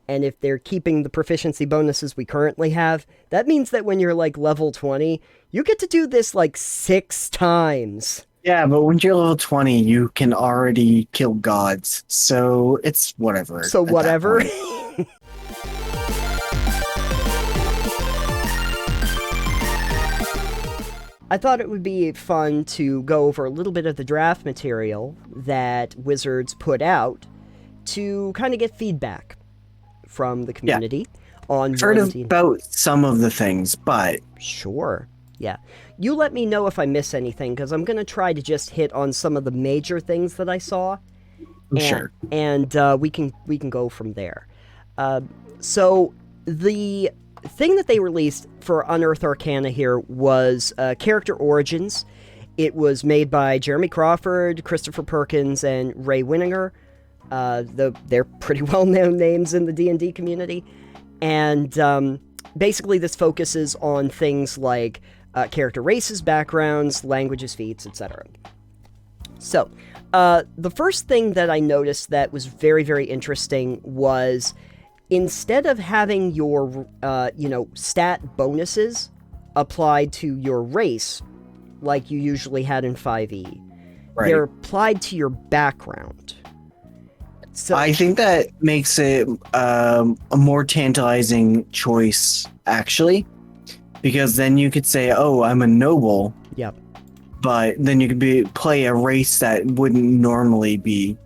And if they're keeping the proficiency bonuses we currently have, that means that when you're like level 20, you get to do this like 6 times. Yeah, but when you're level 20, you can already kill gods. So it's whatever So at that whatever. point. I thought it would be fun to go over a little bit of the draft material that Wizards put out to kind of get feedback from the Yeah, community on I've heard what about some of the things, but Sure. Yeah. You let me know if I miss anything, because I'm going to try to just hit on some of the major things that I saw, and sure. we can go from there. So the thing that they released for Unearthed Arcana here was Character Origins. It was made by Jeremy Crawford, Christopher Perkins, and Ray Winninger. They're pretty well-known names in the D&D community. And basically this focuses on things like character races, backgrounds, languages, feats, etc. So, the first thing that I noticed that was very, very interesting was instead of having your, stat bonuses applied to your race, like you usually had in 5e, they're applied to your background. So I think that makes it a more tantalizing choice, actually, because then you could say, "Oh, I'm a noble." Yep. But then you could play a race that wouldn't normally be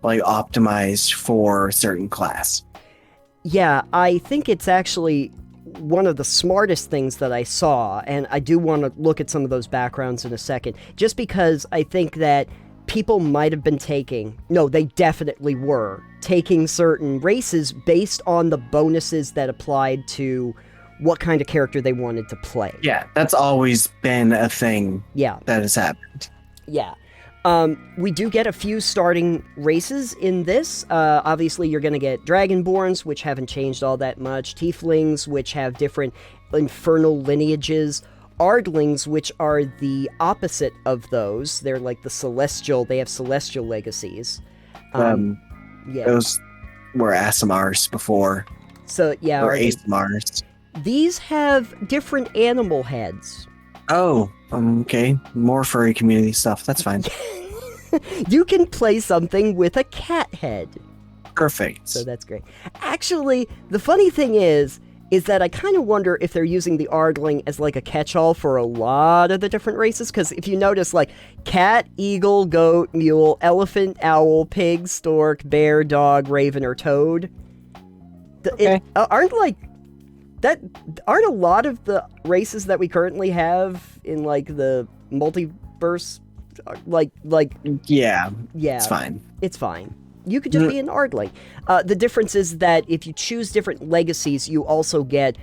like optimized for a certain class. Yeah, I think it's actually one of the smartest things that I saw, and I do want to look at some of those backgrounds in a second, just because I think that people might have been they definitely were taking certain races based on the bonuses that applied to what kind of character they wanted to play. Yeah, that's always been a thing. Yeah. That has happened. Yeah. We do get a few starting races in this. Obviously, you're going to get Dragonborns, which haven't changed all that much, Tieflings, which have different infernal lineages, Ardlings, which are the opposite of those. They're like they have celestial legacies. Yeah. Those were Asimars before. So, yeah. Or Asimars. These have different animal heads. Oh, okay. More furry community stuff. That's fine. You can play something with a cat head. Perfect. So that's great. Actually, the funny thing is that I kind of wonder if they're using the Ardling as like a catch-all for a lot of the different races, because if you notice, like, cat, eagle, goat, mule, elephant, owl, pig, stork, bear, dog, raven, or toad. Okay. Aren't a lot of the races that we currently have in, like, the multiverse, Yeah, yeah, it's fine. It's fine. You could just be an Ardling. The difference is that if you choose different legacies, you also get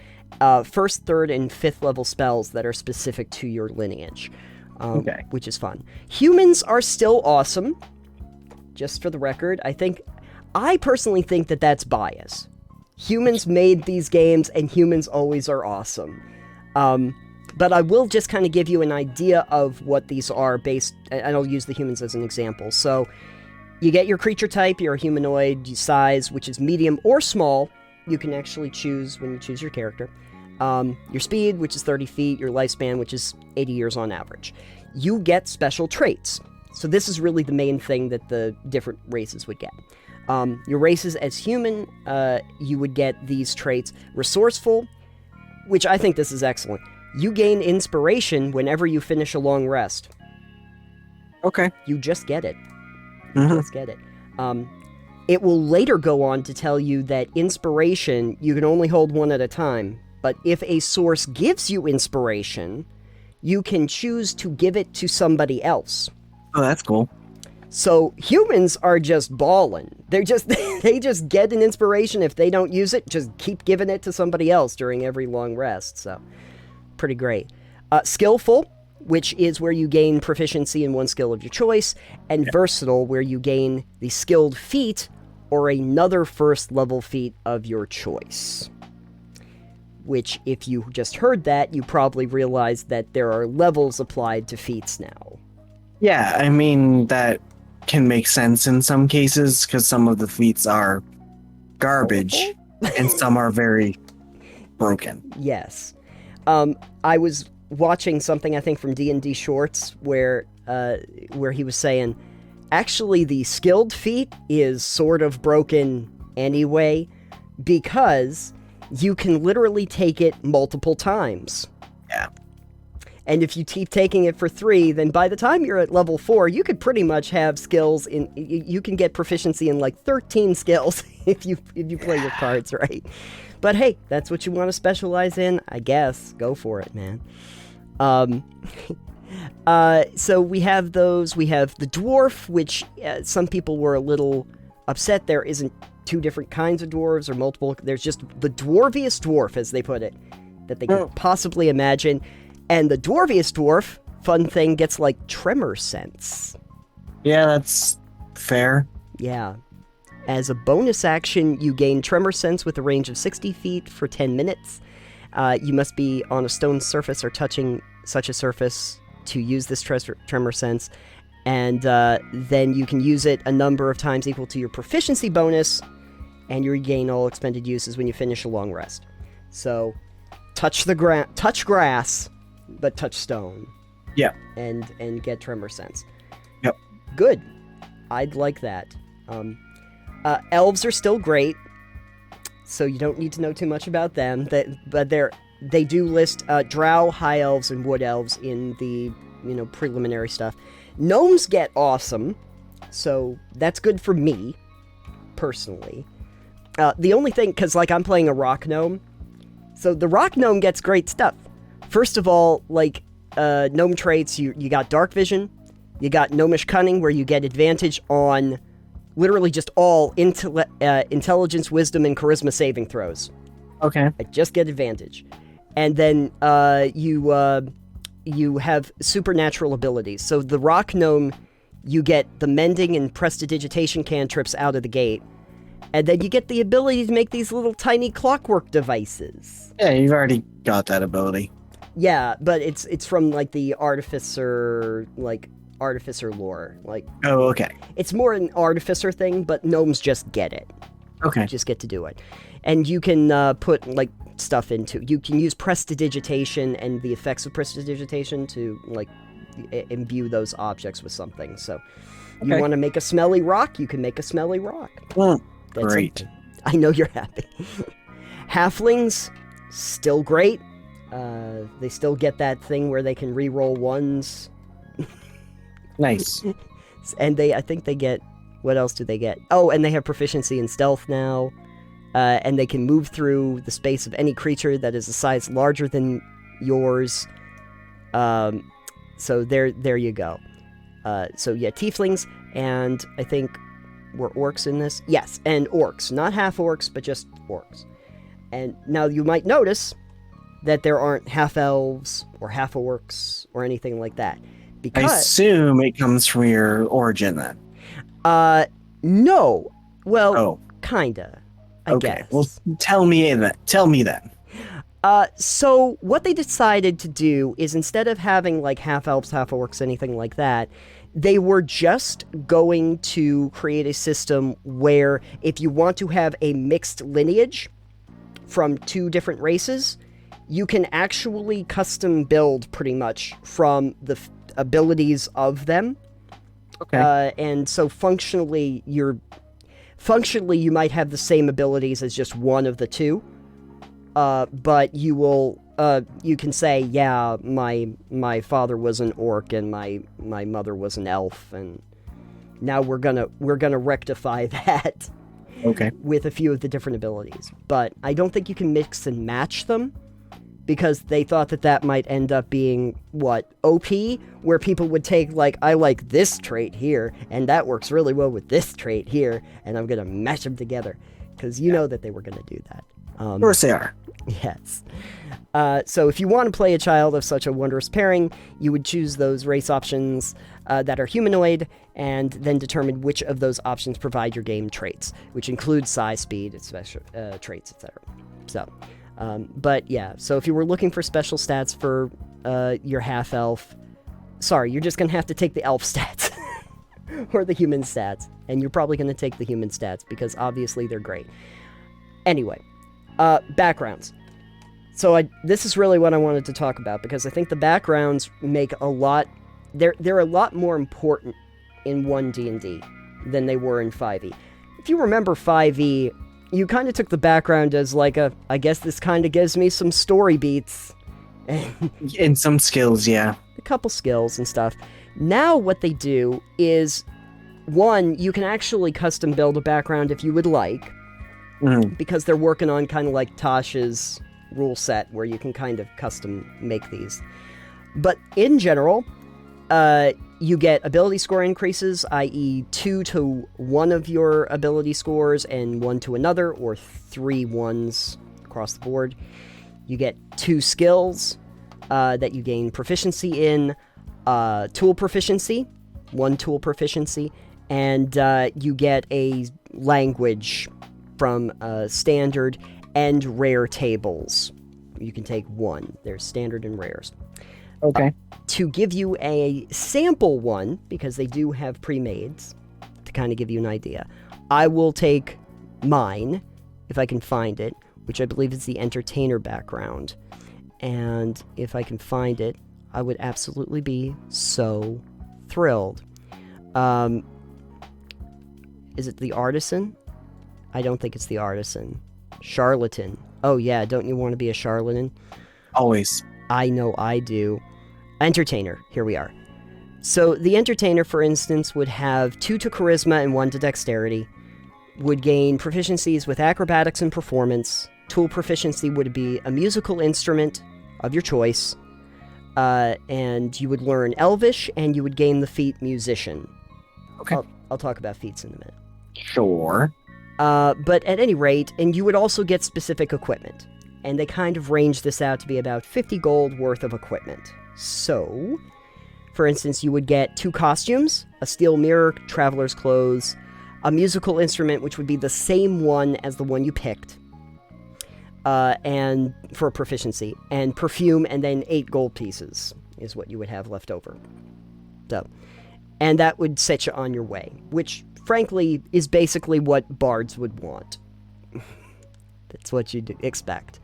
first, third, and fifth level spells that are specific to your lineage, which is fun. Humans are still awesome, just for the record. I personally think that that's bias. Humans made these games, and humans always are awesome. But I will just kind of give you an idea of what these are and I'll use the humans as an example. So, you get your creature type, your humanoid size, which is medium or small. You can actually choose when you choose your character. Your speed, which is 30 feet. Your lifespan, which is 80 years on average. You get special traits. So this is really the main thing that the different races would get. Your races as human, you would get these traits. Resourceful, which I think this is excellent. You gain inspiration whenever you finish a long rest. Okay. You just get it. Let's get it. It will later go on to tell you that inspiration, you can only hold one at a time, but if a source gives you inspiration, you can choose to give it to somebody else. Oh, that's cool. So humans are just balling. They just get an inspiration. If they don't use it, just keep giving it to somebody else during every long rest. So pretty great. Skillful, which is where you gain proficiency in one skill of your choice, and versatile, where you gain the skilled feat or another first level feat of your choice. Which, if you just heard that, you probably realized that there are levels applied to feats now. Yeah, I mean, that can make sense in some cases, because some of the feats are garbage. and some are very broken. Yes. I was watching something, I think, from D&D Shorts where he was saying, actually, the skilled feat is sort of broken anyway, because you can literally take it multiple times. Yeah. And if you keep taking it for 3, then by the time you're at level 4, you could pretty much have skills in. You can get proficiency in like 13 skills if you play your cards right. But hey, that's what you want to specialize in, I guess. Go for it, man. So we have those. We have the dwarf, which some people were a little upset there isn't 2 different kinds of dwarves or multiple. There's just the dwarviest dwarf, as they put it, that they could possibly imagine. And the dwarviest dwarf, fun thing, gets like tremor sense. Yeah, that's fair. Yeah. As a bonus action, you gain tremor sense with a range of 60 feet for 10 minutes. You must be on a stone surface or touching such a surface to use this tremor sense. And then you can use it a number of times equal to your proficiency bonus, and you regain all expended uses when you finish a long rest. So, touch grass, but touch stone. Yeah. And get tremor sense. Yep. Good. I'd like that. Elves are still great, so you don't need to know too much about them. But they do list drow, high elves, and wood elves in the preliminary stuff. Gnomes get awesome, so that's good for me, personally. The only thing, because I'm playing a rock gnome, so the rock gnome gets great stuff. First of all, gnome traits, you got dark vision, you got gnomish cunning, where you get advantage on literally just all intelligence, wisdom, and charisma saving throws. Okay. I just get advantage. And then you have supernatural abilities. So the rock gnome, you get the mending and prestidigitation cantrips out of the gate. And then you get the ability to make these little tiny clockwork devices. Yeah, you've already got that ability. Yeah, but it's from the artificer lore. Oh, okay. It's more an artificer thing, but gnomes just get it. Okay. You just get to do it. And you can put stuff into. You can use prestidigitation and the effects of prestidigitation to imbue those objects with something. So you want to make a smelly rock, you can make a smelly rock. Well, That's great. something. I know you're happy. Halflings, still great. They still get that thing where they can re-roll ones. Nice. And I think they get, what else do they get? Oh, and they have proficiency in stealth now. And they can move through the space of any creature that is a size larger than yours. So there you go. So yeah, tieflings, and I think were orcs in this? Yes, and orcs. Not half orcs, but just orcs. And now you might notice that there aren't half elves or half orcs or anything like that. I assume it comes from your origin then. No. Well, kinda. I guess. Well, tell me then. So what they decided to do is, instead of having half elves, half orcs, anything like that, they were just going to create a system where if you want to have a mixed lineage from 2 different races, you can actually custom build pretty much from the abilities of them. Okay. And so functionally you might have the same abilities as just one of the 2. But you can say, yeah, my father was an orc and my mother was an elf, and now we're gonna rectify that. Okay. With a few of the different abilities. But I don't think you can mix and match them, because they thought that might end up being, OP? Where people would take, I like this trait here, and that works really well with this trait here, and I'm gonna mash them together. Because you know that they were gonna do that. Of course they are. Yes. So if you want to play a child of such a wondrous pairing, you would choose those race options that are humanoid, and then determine which of those options provide your game traits, which include size, speed, special traits, etc. So, but yeah, so if you were looking for special stats for your half-elf, sorry, you're just going to have to take the elf stats. Or the human stats. And you're probably going to take the human stats, because obviously they're great. Anyway, backgrounds. So this is really what I wanted to talk about, because I think the backgrounds make a lot... They're a lot more important in 1D&D than they were in 5e. If you remember 5e, you kind of took the background as like I guess this kind of gives me some story beats. And some skills, yeah. A couple skills and stuff. Now what they do is, one, you can actually custom build a background if you would like, because they're working on kind of like Tasha's rule set, where you can kind of custom make these. But in general, you get ability score increases, i.e. 2 to one of your ability scores and 1 to another, or 3 ones across the board. You get 2 skills that you gain proficiency in, tool proficiency, 1 tool proficiency, and you get a language from standard and rare tables. You can take 1. There's standard and rares. Okay. To give you a sample one, because they do have pre-mades, to kind of give you an idea, I will take mine, if I can find it, which I believe is the entertainer background. And if I can find it, I would absolutely be so thrilled. Is it the artisan? I don't think it's the artisan. Charlatan. Oh yeah, don't you want to be a charlatan? Always. I know I do. Entertainer, here we are. So the entertainer, for instance, would have 2 to charisma and 1 to dexterity, would gain proficiencies with acrobatics and performance. Tool proficiency would be a musical instrument of your choice, and you would learn Elvish, and you would gain the feat musician. Okay. I'll talk about feats in a minute. Sure. But at any rate, and you would also get specific equipment. And they kind of range this out to be about 50 gold worth of equipment. So, for instance, you would get 2 costumes, a steel mirror, traveler's clothes, a musical instrument, which would be the same one as the one you picked, and for proficiency, and perfume, and then 8 gold pieces is what you would have left over. So, and that would set you on your way, which, frankly, is basically what bards would want. That's what you'd expect.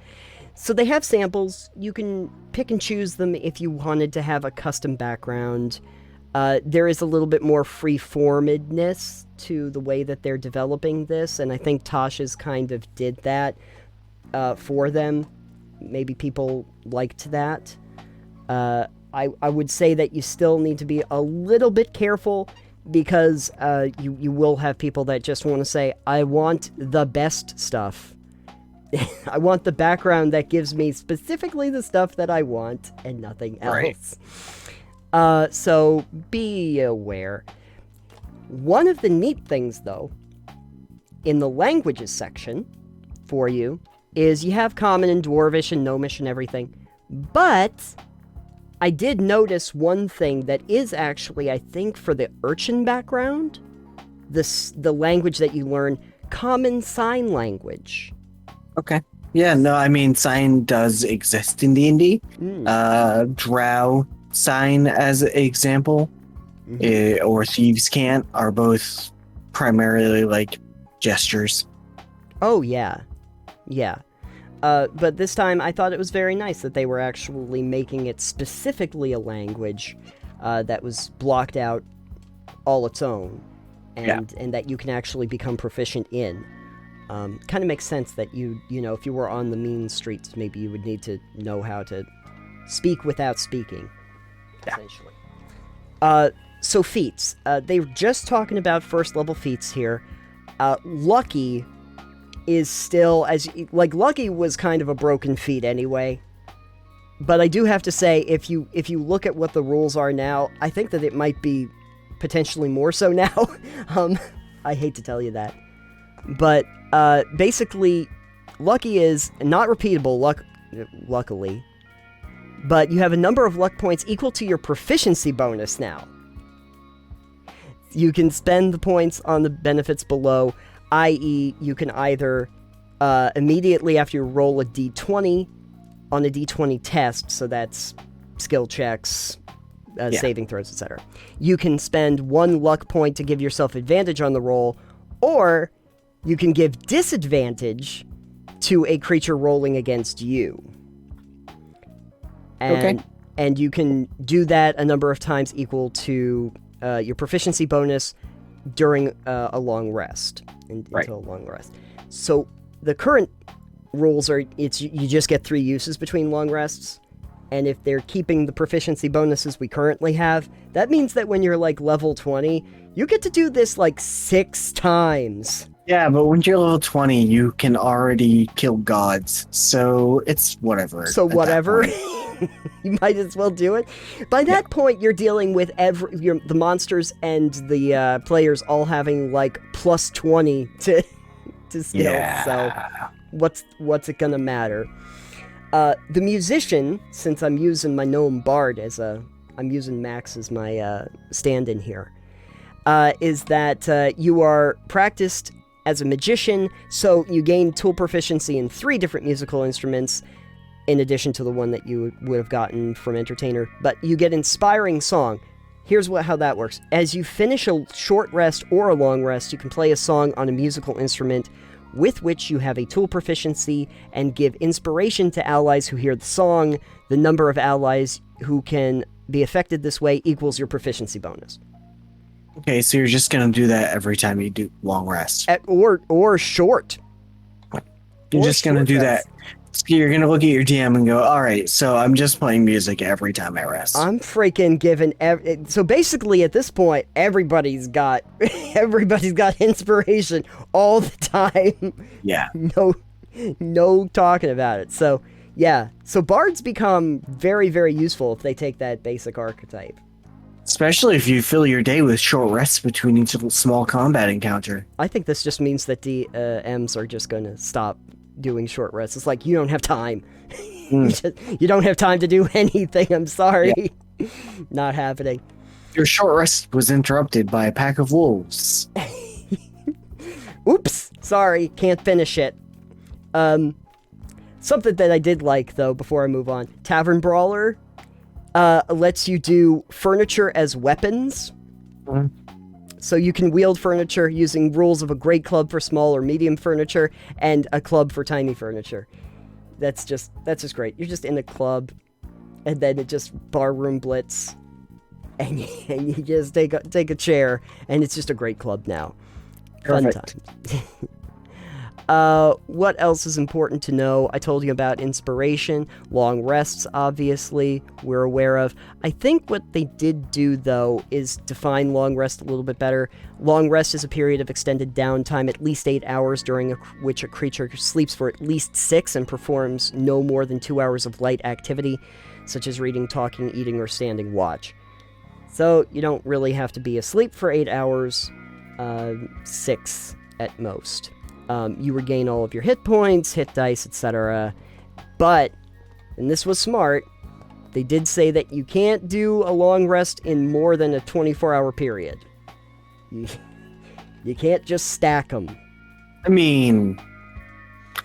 So they have samples. You can pick and choose them if you wanted to have a custom background. There is a little bit more free-formedness to the way that they're developing this, and I think Tasha's kind of did that for them. Maybe people liked that. I would say that you still need to be a little bit careful, because you will have people that just want to say, I want the best stuff. I want the background that gives me specifically the stuff that I want and nothing else. Right. So be aware. One of the neat things, though, in the languages section for you is you have Common and Dwarvish and Gnomish and everything. But I did notice one thing that is actually, I think, for the Urchin background, the language that you learn, Common Sign Language. Okay. Yeah, no, I mean, sign does exist in D&D. Drow sign, as an example, or Thieves' Cant are both primarily, like, gestures. Oh, yeah. Yeah. But this time, I thought it was very nice that they were actually making it specifically a language that was blocked out all its own, and that you can actually become proficient in. Kind of makes sense that you know, if you were on the mean streets, maybe you would need to know how to speak without speaking, essentially. So feats. They were just talking about first level feats here. Lucky is still, Lucky was kind of a broken feat anyway. But I do have to say, if you look at what the rules are now, I think that it might be potentially more so now. I hate to tell you that. But basically, Lucky is not repeatable, luckily. But you have a number of luck points equal to your proficiency bonus now. You can spend the points on the benefits below, i.e. you can either immediately after you roll a d20 on a d20 test, so that's skill checks, saving throws, etc. You can spend 1 luck point to give yourself advantage on the roll, or you can give disadvantage to a creature rolling against you. And you can do that a number of times equal to your proficiency bonus during a long rest. Until a long rest. So the current rules are you just get 3 uses between long rests. And if they're keeping the proficiency bonuses we currently have, that means that when you're like level 20, you get to do this like 6 times. Yeah, but when you're level 20, you can already kill gods. So it's whatever. So whatever. You might as well do it. By that point, you're dealing with the monsters and the players all having like plus 20 to skill. Yeah. So what's it gonna matter? The musician, since I'm using my gnome bard I'm using Max as my stand-in here, is that you are practiced as a magician, so you gain tool proficiency in 3 different musical instruments, in addition to the one that you would have gotten from Entertainer. But you get Inspiring Song. Here's how that works. As you finish a short rest or a long rest, you can play a song on a musical instrument with which you have a tool proficiency and give inspiration to allies who hear the song. The number of allies who can be affected this way equals your proficiency bonus. Okay, so you're just going to do that every time you do long rest. Or short. You're just going to do that. So you're going to look at your DM and go, all right, so I'm just playing music every time I rest. I'm freaking giving... So basically, at this point, everybody's got inspiration all the time. Yeah. No talking about it. So, yeah. So bards become very, very useful if they take that basic archetype. Especially if you fill your day with short rests between each small combat encounter. I think this just means that the M's are just going to stop doing short rests. It's like, you don't have time. You don't have time to do anything. I'm sorry. Yeah. Not happening. Your short rest was interrupted by a pack of wolves. Oops. Sorry. Can't finish it. Something that I did like, though, before I move on. Tavern Brawler lets you do furniture as weapons. So you can wield furniture using rules of a great club for small or medium furniture and a club for tiny furniture. That's just great. You're just in a club, and then it just barroom blitz, and you just take a chair, and it's just a great club now. Perfect. Fun times. What else is important to know? I told you about inspiration, long rests, obviously, we're aware of. I think what they did do, though, is define long rest a little bit better. Long rest is a period of extended downtime, at least 8 hours, during which a creature sleeps for at least 6 and performs no more than 2 hours of light activity, such as reading, talking, eating, or standing watch. So you don't really have to be asleep for 8 hours, 6 at most. You regain all of your hit points, hit dice, etc. But, and this was smart, they did say that you can't do a long rest in more than a 24-hour period. You can't just stack them. I mean,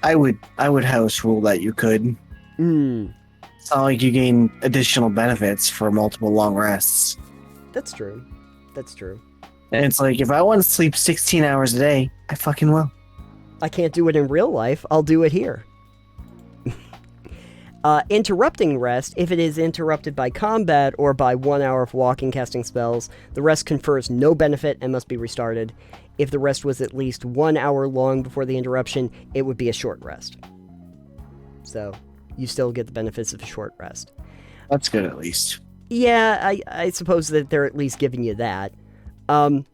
I would house rule that you could. It's not like you gain additional benefits for multiple long rests. That's true. And it's like, if I want to sleep 16 hours a day, I fucking will. I can't do it in real life, I'll do it here. Interrupting rest, if it is interrupted by combat or by 1 hour of walking, casting spells, the rest confers no benefit and must be restarted. If the rest was at least 1 hour long before the interruption, it would be a short rest. So, you still get the benefits of a short rest. That's good, at least. Yeah, I suppose that they're at least giving you that. And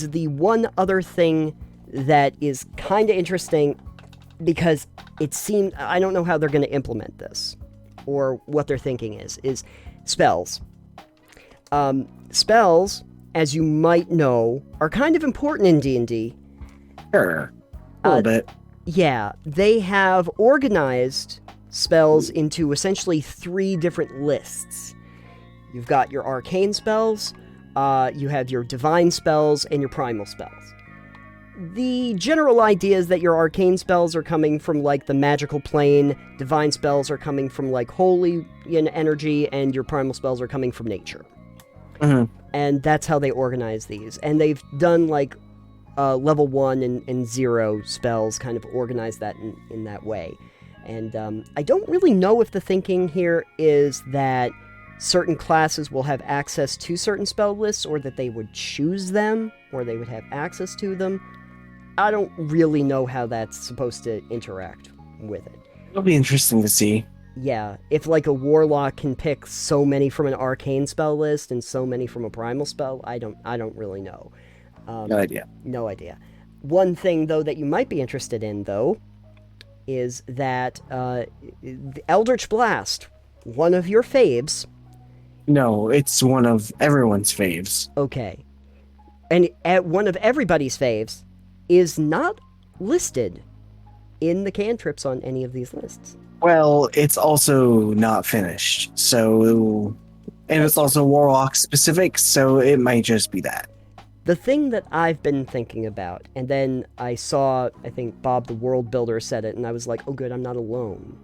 the one other thing that is kind of interesting, because it seems, I don't know how they're going to implement this, or what their thinking is spells. Spells, as you might know, are kind of important in D&D. Sure. A little bit. Yeah, they have organized spells into essentially 3 different lists. You've got your arcane spells, you have your divine spells, and your primal spells. The general idea is that your arcane spells are coming from, like, the magical plane, divine spells are coming from, like, holy energy, and your primal spells are coming from nature. Mm-hmm. And that's how they organize these. And they've done, like, level 1 and 0 spells, kind of organize that in that way. And I don't really know if the thinking here is that certain classes will have access to certain spell lists, or that they would choose them, or they would have access to them. I don't really know how that's supposed to interact with it. It'll be interesting to see. Yeah, if like a warlock can pick so many from an arcane spell list and so many from a primal spell, I don't really know. No idea. No idea. One thing though that you might be interested in though is that the Eldritch Blast, one of your faves. No, it's one of everyone's faves. Okay, and one of everybody's faves is not listed in the cantrips on any of these lists. Well, it's also not finished, so... And it's also Warlock specific, so it might just be that. The thing that I've been thinking about, and then I saw, I think Bob the World Builder said it, and I was like, oh good, I'm not alone,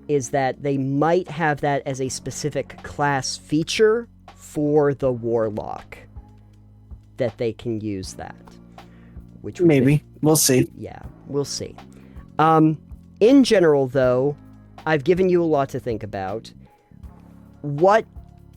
is that they might have that as a specific class feature for the Warlock, that they can use that. Which maybe. We'll see. Yeah, we'll see. In general, though, I've given you a lot to think about. What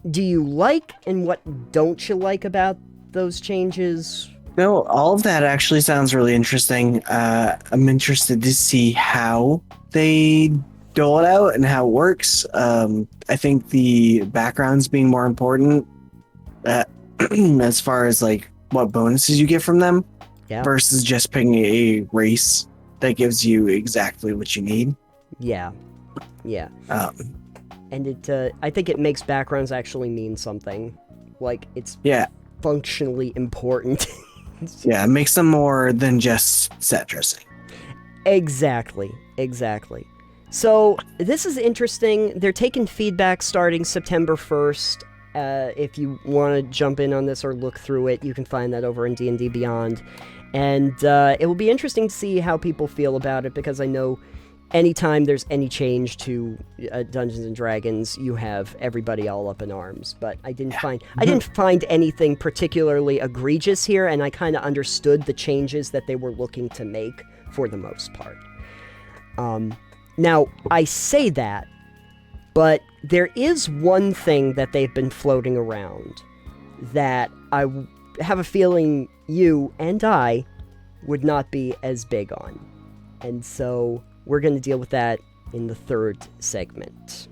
do you like and what don't you like about those changes? No, all of that actually sounds really interesting. I'm interested to see how they dole it out and how it works. I think the backgrounds being more important as far as like what bonuses you get from them versus just picking a race that gives you exactly what you need. Yeah. And I think it makes backgrounds actually mean something. Like, it's functionally important. Yeah, it makes them more than just set dressing. Exactly. So, this is interesting. They're taking feedback starting September 1st. If you want to jump in on this or look through it, you can find that over in D&D Beyond. And it will be interesting to see how people feel about it, because I know anytime there's any change to Dungeons and Dragons, you have everybody all up in arms. But I didn't find anything particularly egregious here, and I kind of understood the changes that they were looking to make for the most part. Now, I say that, but there is one thing that they've been floating around that I have a feeling you and I would not be as big on. And so we're going to deal with that in the third segment.